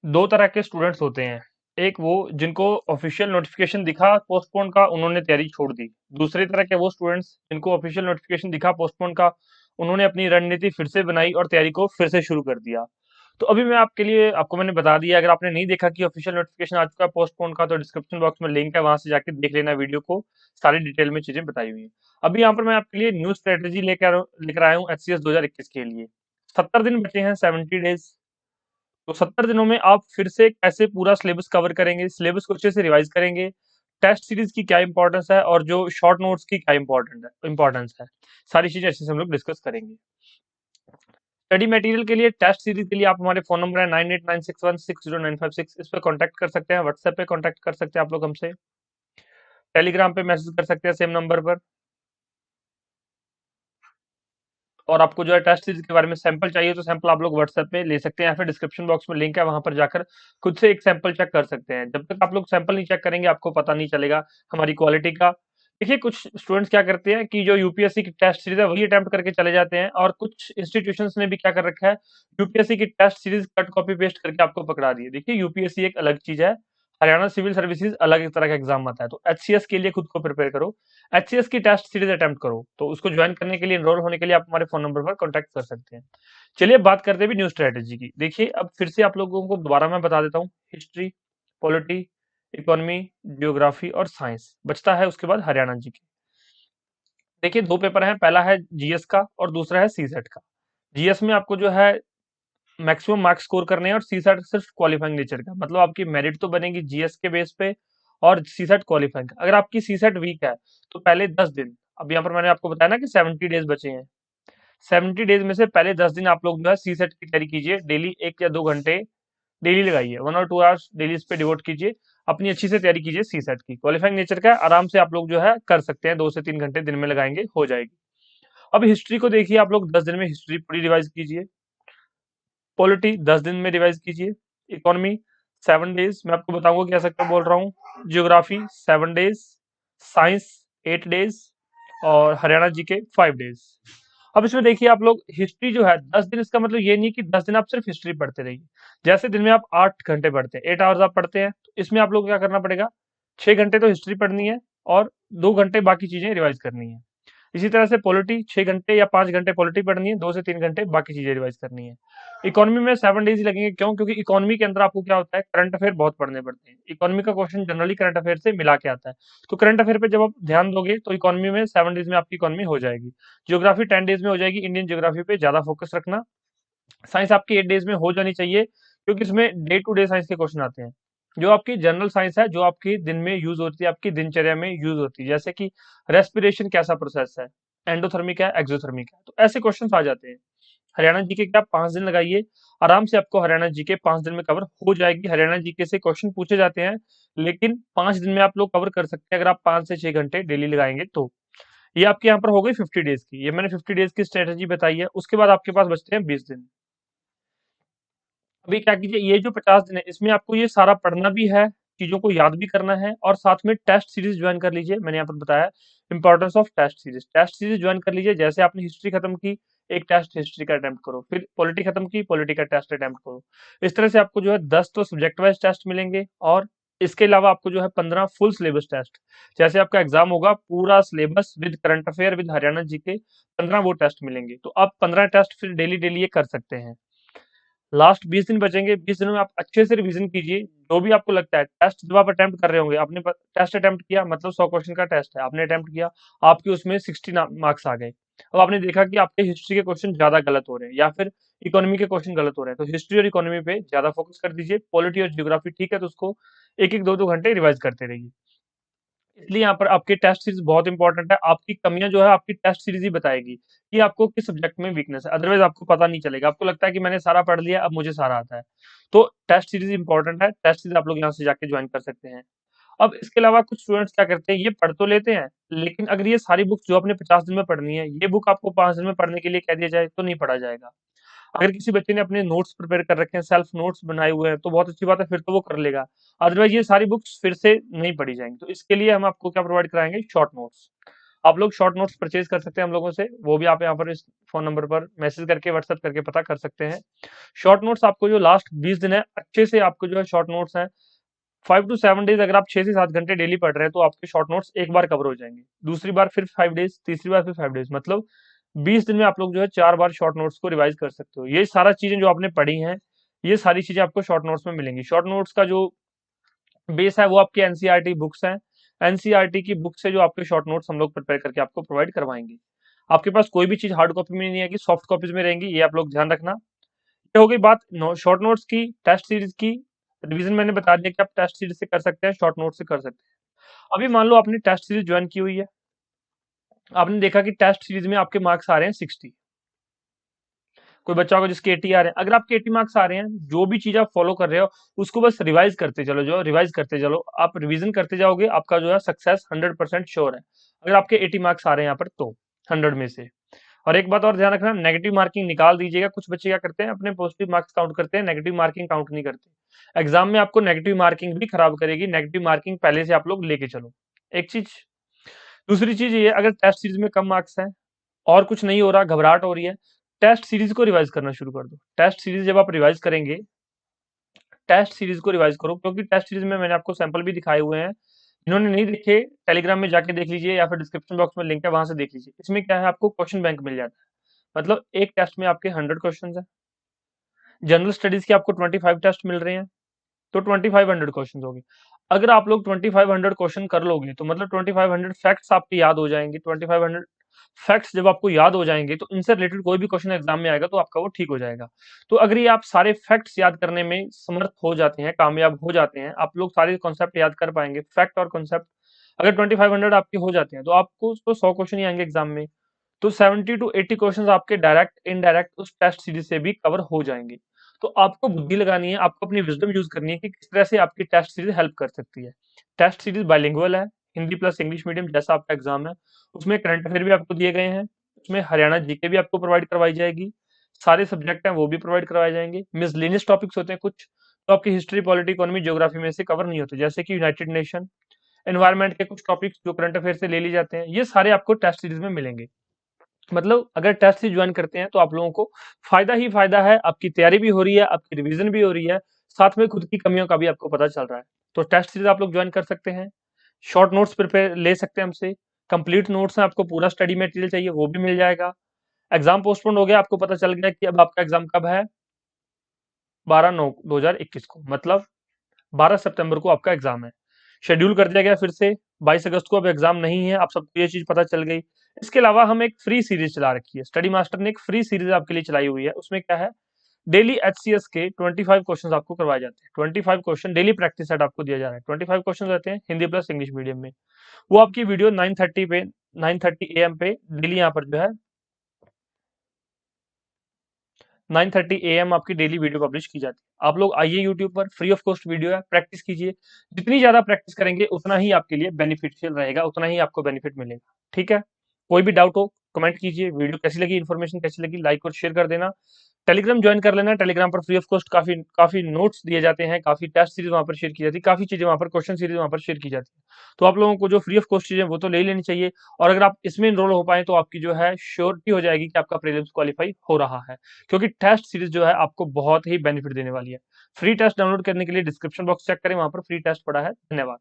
दो तरह के स्टूडेंट्स होते हैं। एक वो जिनको ऑफिशियल नोटिफिकेशन दिखा पोस्टपोन का, उन्होंने तैयारी छोड़ दी। दूसरी तरह के वो स्टूडेंट्स जिनको ऑफिशियल नोटिफिकेशन दिखा पोस्टपोन का, उन्होंने अपनी रणनीति फिर से बनाई और तैयारी को फिर से शुरू कर दिया। तो अभी मैं आपके लिए आपको मैंने बता दिया, अगर आपने नहीं देखा कि ऑफिशियल नोटिफिकेशन आ चुका है पोस्टपोन का, तो डिस्क्रिप्शन बॉक्स में लिंक है, वहां से जाके देख लेना वीडियो को। सारी डिटेल में चीजें बताई हुई है। अभी यहाँ पर मैं आपके लिए न्यू स्ट्रेटेजी लेकर आया हूँ HCS 2021 के लिए। 70 दिन बचे हैं, 70 डेज। तो 70 दिनों में आप फिर से कैसे पूरा सिलेबस कवर करेंगे, सिलेबस को अच्छे से रिवाइज करेंगे, टेस्ट सीरीज की क्या इंपॉर्टेंस है और जो शॉर्ट नोट्स की क्या इंपॉर्टेंस है, सारी चीजें अच्छे से हम लोग डिस्कस करेंगे। स्टडी मटेरियल के लिए, टेस्ट सीरीज के लिए आप हमारे फोन नंबर है 9896160956, इस पे कांटेक्ट कर सकते हैं। व्हाट्सएप पे कांटेक्ट कर सकते हैं आप लोग हमसे। टेलीग्राम पे मैसेज कर सकते हैं सेम नंबर पर। और आपको जो है टेस्ट सीरीज के बारे में सैंपल चाहिए तो सैंपल आप लोग व्हाट्सएप पे ले सकते हैं, या फिर डिस्क्रिप्शन बॉक्स में लिंक है, वहां पर जाकर खुद से एक सैंपल चेक कर सकते हैं। जब तक आप लोग सैंपल नहीं चेक करेंगे आपको पता नहीं चलेगा हमारी क्वालिटी का। देखिए, कुछ स्टूडेंट्स क्या करते हैं कि जो यूपीएससी की टेस्ट सीरीज है वही अटेम्प्ट करके चले जाते हैं, और कुछ इंस्टीट्यूशंस ने भी क्या कर रखा है, यूपीएससी की test series cut copy paste करके आपको पकड़ा दी है। देखिए, यूपीएससी एक अलग चीज है, हरियाणा सिविल सर्विसेज अलग एक तरह का एग्जाम आता है। तो एचसीएस के लिए खुद को प्रिपेयर करो, एचसीएस की टेस्ट सीरीज अटेम्प्ट करो। तो उसको ज्वाइन करने के लिए, एनरोल होने के लिए आप हमारे फोन नंबर पर कॉन्टैक्ट कर सकते हैं। चलिए बात करते हैं भी न्यू स्ट्रेटेजी की। देखिए, अब फिर से आप लोगों को दोबारा मैं बता देता हूँ। हिस्ट्री, पॉलिटी, इकोनॉमी, जियोग्राफी और साइंस बचता है, उसके बाद हरियाणा जी के। देखिए, दो पेपर हैं, पहला है जीएस का और दूसरा है सीसेट का। जीएस में आपको जो है मैक्सिमम मार्क्स स्कोर करने हैं, और सीसेट सिर्फ क्वालिफाइंग नेचर का, मतलब आपकी मेरिट तो बनेगी जीएस के बेस पे और सीसेट क्वालिफाइंग। अगर आपकी सीसेट वीक है तो पहले 10 दिन, अब यहाँ पर मैंने आपको बताया ना कि 70 डेज बचे हैं, 70 डेज में से पहले 10 दिन आप लोग जो है सीसेट की तैयारी कीजिए। डेली 1 या 2 घंटे डेली लगाइए, 1 और 2 आवर्स डेली इस पे डिवोट कीजिए। अपनी अच्छी से तैयारी कीजिए। सीसेट की क्वालिफाइंग नेचर का आराम से आप लोग जो है कर सकते हैं, 2 से 3 घंटे दिन में लगाएंगे, हो जाएगी। अब हिस्ट्री को देखिए, आप लोग 10 दिन में हिस्ट्री पूरी रिवाइज कीजिए। पॉलिटी 10 दिन में रिवाइज कीजिए। इकोनॉमी 7 डेज, मैं आपको बताऊंगा क्या सकता बोल रहा हूँ। जियोग्राफी 7 डेज, साइंस 8 डेज, और हरियाणा जी के 5 डेज। अब इसमें देखिए, आप लोग हिस्ट्री जो है 10 दिन, इसका मतलब ये नहीं कि 10 दिन आप सिर्फ हिस्ट्री पढ़ते रहिए। जैसे दिन में आप 8 घंटे पढ़ते हैं, 8 आवर्स आप पढ़ते हैं, तो इसमें आप लोग क्या करना पड़ेगा, 6 घंटे तो हिस्ट्री पढ़नी है और 2 घंटे बाकी चीजें रिवाइज करनी है। इसी तरह से पॉलिटी 6 घंटे या 5 घंटे पॉलिटी पढ़नी है, 2 से 3 घंटे बाकी चीजें रिवाइज करनी है। इकोनॉमी में 7 डेज ही लगेंगे, क्यों? क्योंकि इकोनॉमी के अंदर आपको क्या होता है, करंट अफेयर बहुत पढ़ने पड़ते हैं। इकोनॉमी का क्वेश्चन जनरली करंट अफेयर से मिला के आता है। तो करंट अफेयर पे जब आप ध्यान दोगे तो इकोनॉमी में 7 डेज में आपकी इकोनॉमी हो जाएगी। जियोग्राफी 10 डेज में हो जाएगी, इंडियन जियोग्राफी पे ज्यादा फोकस रखना। साइंस आपकी 8 डेज में हो जानी चाहिए, क्योंकि इसमें डे टू डे साइंस के क्वेश्चन आते हैं। जो आपकी जनरल साइंस है, जो आपकी दिन में यूज होती है, आपकी दिनचर्या में यूज होती है, जैसे कि रेस्पिरेशन कैसा प्रोसेस है, एंडोथर्मिक है, एक्सोथर्मिक है, तो ऐसे क्वेश्चन आ जाते हैं। हरियाणा जीके के आप 5 दिन लगाइए, आराम से आपको हरियाणा जीके 5 दिन में कवर हो जाएगी। हरियाणा जीके से क्वेश्चन पूछे जाते हैं, लेकिन 5 दिन में आप लोग कवर कर सकते हैं अगर आप 5 से 6 घंटे डेली लगाएंगे तो। ये आपके यहाँ पर हो गई 50 डेज की, ये मैंने 50 डेज की स्ट्रेटेजी बताई है। उसके बाद आपके पास बचते हैं 20 दिन। अभी क्या कीजिए, ये जो 50 दिन है इसमें आपको ये सारा पढ़ना भी है, चीजों को याद भी करना है, और साथ में टेस्ट सीरीज ज्वाइन कर लीजिए। मैंने यहाँ पर बताया importance of test series. Test series join कर लीजिए। जैसे आपने हिस्ट्री खत्म की, एक टेस्ट हिस्ट्री का अटेम्प्ट करो, फिर पॉलिटी खत्म की, पॉलिटी का टेस्ट अटेम्प्ट करो। इस तरह से आपको जो है 10 तो सब्जेक्ट वाइज टेस्ट मिलेंगे, और इसके अलावा आपको जो है 15 फुल सिलेबस टेस्ट। जैसे आपका एग्जाम होगा पूरा syllabus with current affair with Haryana GK, 15 वो टेस्ट मिलेंगे। तो आप 15 टेस्ट फिर डेली डेली ये कर सकते हैं। लास्ट 20 दिन बचेंगे, 20 दिनों में आप अच्छे से रिवीजन कीजिए। जो भी आपको लगता है, टेस्ट जब आप अटेम्प्ट कर रहे होंगे, आपने टेस्ट अटेम्प्ट किया, मतलब 100 क्वेश्चन का टेस्ट है, आपने अटेम्प्ट किया, आपके उसमें 60 मार्क्स आ गए। अब आपने देखा कि आपके हिस्ट्री के क्वेश्चन ज्यादा गलत हो रहे हैं, या फिर इकोनॉमी के क्वेश्चन गलत हो रहे हैं, तो हिस्ट्री और इकोनॉमी पे ज्यादा फोकस कर दीजिए। पॉलिटी और जियोग्राफी ठीक है, तो उसको एक एक 2 2 घंटे रिवाइज करते रहिए। इसलिए यहाँ पर आपकी टेस्ट सीरीज बहुत इंपॉर्टेंट है। आपकी कमियां जो है आपकी टेस्ट सीरीज ही बताएगी कि आपको किस सब्जेक्ट में वीकनेस है, अदरवाइज आपको पता नहीं चलेगा। आपको लगता है कि मैंने सारा पढ़ लिया, अब मुझे सारा आता है। तो टेस्ट सीरीज इंपॉर्टेंट है, टेस्ट सीरीज आप लोग यहाँ से जाके ज्वाइन कर सकते हैं। अब इसके अलावा कुछ स्टूडेंट्स क्या करते हैं, ये पढ़ तो लेते हैं, लेकिन अगर ये सारी बुक्स जो आपने 50 दिन में पढ़नी है, ये बुक आपको 5 दिन में पढ़ने के लिए कह दिया जाए तो नहीं पढ़ा जाएगा। अगर किसी बच्चे ने अपने नोट्स प्रिपेयर कर रखे हैं, सेल्फ नोट्स बनाए हुए हैं, तो बहुत अच्छी बात है, फिर तो वो कर लेगा। अदरवाइज ये सारी बुक्स फिर से नहीं पढ़ी जाएंगी। तो इसके लिए हम आपको क्या प्रोवाइड कराएंगे, शॉर्ट नोट्स। आप लोग शॉर्ट नोट्स परचेज कर सकते हैं हम लोगों से, वो भी आप यहाँ पर इस फोन नंबर पर मैसेज करके व्हाट्सएप करके पता कर सकते हैं। शॉर्ट नोट्स आपको जो लास्ट 20 दिन है अच्छे से आपको जो है शॉर्ट नोट्स हैं 5 to 7 डेज, अगर आप 6 से 7 घंटे डेली पढ़ रहे हैं तो आपके शॉर्ट नोट्स एक बार कवर हो जाएंगे, दूसरी बार फिर 5 डेज, तीसरी बार फिर 5 डेज, मतलब 20 दिन में आप लोग जो है 4 बार शॉर्ट नोट्स को रिवाइज कर सकते हो। ये सारा चीजें जो आपने पढ़ी हैं, ये सारी चीजें आपको शॉर्ट नोट्स में मिलेंगी। शॉर्ट नोट्स का जो बेस है वो आपकी एनसीईआरटी बुक्स हैं। एनसीईआरटी की बुक से जो आपके शॉर्ट नोट्स हम लोग प्रिपेयर करके आपको प्रोवाइड करवाएंगे। आपके पास कोई भी चीज हार्ड कॉपी में नहीं आएगी, सॉफ्ट कॉपीज में रहेंगी, ये आप लोग ध्यान रखना। ये हो गई बात शॉर्ट नोट्स की, टेस्ट सीरीज की। रिवीजन मैंने बता दिया कि आप टेस्ट सीरीज से कर सकते हैं, शॉर्ट नोट से कर सकते हैं। अभी मान लो आपने टेस्ट सीरीज ज्वाइन की हुई है, आपने देखा कि टेस्ट सीरीज में आपके मार्क्स आ रहे हैं 60। कोई बच्चा होगा जिसके 80 आ रहे हैं, अगर आपके 80 मार्क्स आ रहे हैं, जो भी चीज आप फॉलो कर रहे हो उसको बस रिवाइज करते चलो, जो रिवाइज करते चलो, आप रिवीजन करते जाओगे, आपका जो है सक्सेस 100% श्योर है। अगर आपके 80 मार्क्स आ रहे हैं यहाँ पर तो 100 में से। और एक बात और ध्यान रखना, नेगेटिव मार्किंग निकाल दीजिएगा। कुछ बच्चे क्या करते हैं, अपने पॉजिटिव मार्क्स काउंट करते हैं, नेगेटिव मार्किंग काउंट नहीं करते। एग्जाम में आपको नेगेटिव मार्किंग भी खराब करेगी, नेगेटिव मार्किंग पहले से आप लोग लेके चलो, एक चीज। दूसरी चीज ये, अगर टेस्ट सीरीज में कम मार्क्स हैं और कुछ नहीं हो रहा, घबराहट हो रही है, टेस्ट सीरीज को रिवाइज करना शुरू कर दो। टेस्ट सीरीज जब आप रिवाइज करेंगे, टेस्ट सीरीज को रिवाइज करो, क्योंकि टेस्ट सीरीज में मैंने आपको सैंपल भी दिखाए हुए हैं। जिन्होंने नहीं देखे, टेलीग्राम में जाके देख लीजिए या फिर डिस्क्रिप्शन बॉक्स में लिंक है, वहां से देख लीजिए। इसमें क्या है, आपको क्वेश्चन बैंक मिल जाता है, मतलब एक टेस्ट में आपके 100 क्वेश्चन है। जनरल स्टडीज के आपको 25 टेस्ट मिल रहे हैं, तो 2500 क्वेश्चन हो गए। अगर आप लोग 2500 क्वेश्चन कर लोगे तो मतलब 2500 फैक्ट्स आपके याद हो जाएंगे। 2500 फैक्ट्स जब आपको याद हो जाएंगे तो इनसे रिलेटेड कोई भी क्वेश्चन एग्जाम में आएगा तो आपका वो ठीक हो जाएगा। तो अगर ये आप सारे फैक्ट्स याद करने में समर्थ हो जाते हैं, कामयाब हो जाते हैं, आप लोग सारे कॉन्सेप्ट याद कर पाएंगे, फैक्ट और कॉन्सेप्ट। अगर 2500 आपके हो जाते हैं तो आपको तो 100 क्वेश्चन ही आएंगे एग्जाम में, तो 70 to 80 क्वेश्चन आपके डायरेक्ट इनडायरेक्ट उस टेस्ट सीरीज से भी कवर हो जाएंगे। तो आपको बुद्धि लगानी है, आपको अपनी विजडम यूज करनी है कि किस तरह से आपकी टेस्ट सीरीज हेल्प कर सकती है। टेस्ट सीरीज बाइलिंगुअल है, हिंदी प्लस इंग्लिश मीडियम जैसा आपका एग्जाम है। उसमें करंट अफेयर भी आपको दिए गए हैं, उसमें हरियाणा जीके भी आपको प्रोवाइड करवाई जाएगी, सारे सब्जेक्ट हैं वो भी प्रोवाइड करवाए जाएंगे। मिसलेनियस टॉपिक्स होते हैं कुछ, तो आपकी हिस्ट्री, पॉलिटी, इकोनॉमी, ज्योग्राफी में से कवर नहीं होते, जैसे कि यूनाइटेड नेशन, एनवायरमेंट के कुछ टॉपिक्स जो करंट अफेयर से ले लिए जाते हैं, ये सारे आपको टेस्ट सीरीज में मिलेंगे। मतलब अगर टेस्ट सीरीज ज्वाइन करते हैं तो आप लोगों को फायदा ही फायदा है, आपकी तैयारी भी हो रही है, आपकी रिवीजन भी हो रही है, साथ में खुद की कमियों का भी आपको पता चल रहा है। तो टेस्ट सीरीज आप लोग ज्वाइन कर सकते हैं, शॉर्ट नोट्स प्रिपेयर ले सकते हैं हमसे, कंप्लीट नोट्स हैं, आपको पूरा स्टडी मटेरियल चाहिए वो भी मिल जाएगा। एग्जाम पोस्टपोन हो गया, आपको पता चल गया कि अब आपका एग्जाम कब है, 12/9/2021 को, मतलब 12 सितंबर को आपका एग्जाम है। शेड्यूल कर दिया गया फिर से, 22 अगस्त को अब एग्जाम नहीं है, आप सबको ये चीज पता चल गई। इसके अलावा हम एक फ्री सीरीज चला रखी है, स्टडी मास्टर ने एक फ्री सीरीज आपके लिए चलाई हुई है। उसमें क्या है, डेली एचसीएस के 25 क्वेश्चन आपको करवाए जाते हैं। 25 क्वेश्चन डेली प्रैक्टिस सेट आपको दिया जा रहा है। 25 क्वेश्चन रहते हैं हिंदी प्लस इंग्लिश मीडियम में। वो आपकी वीडियो 9:30 AM पे डेली यहाँ पर जो है 9:30 AM आपकी डेली वीडियो पब्लिश की जाती है। आप लोग आइए यूट्यूब पर, फ्री ऑफ कॉस्ट वीडियो है, प्रैक्टिस कीजिए। जितनी ज्यादा प्रैक्टिस करेंगे उतना ही आपके लिए बेनिफिशियल रहेगा, उतना ही आपको बेनिफिट मिलेगा। ठीक है, कोई भी डाउट हो कमेंट कीजिए। वीडियो कैसी लगी, इन्फॉर्मेशन कैसी लगी, लाइक और शेयर कर देना। टेलीग्राम ज्वाइन कर लेना, टेलीग्राम पर फ्री ऑफ कॉस्ट काफी काफी नोट्स दिए जाते हैं, काफी टेस्ट सीरीज वहां पर शेयर की जाती है, काफी चीजें वहां पर, क्वेश्चन सीरीज वहां पर शेयर की जाती है। तो आप लोगों को जो फ्री ऑफ कॉस्ट चीजें वो तो ले लेनी चाहिए। और अगर आप इसमें इनरोल हो पाए तो आपकी जो है श्योरिटी हो जाएगी कि आपका प्रीलिम्स क्वालिफाई हो रहा है, क्योंकि टेस्ट सीरीज जो है आपको बहुत ही बेनिफिट देने वाली है। फ्री टेस्ट डाउनलोड करने के लिए डिस्क्रिप्शन बॉक्स चेक करें, वहां पर फ्री टेस्ट पड़ा है। धन्यवाद।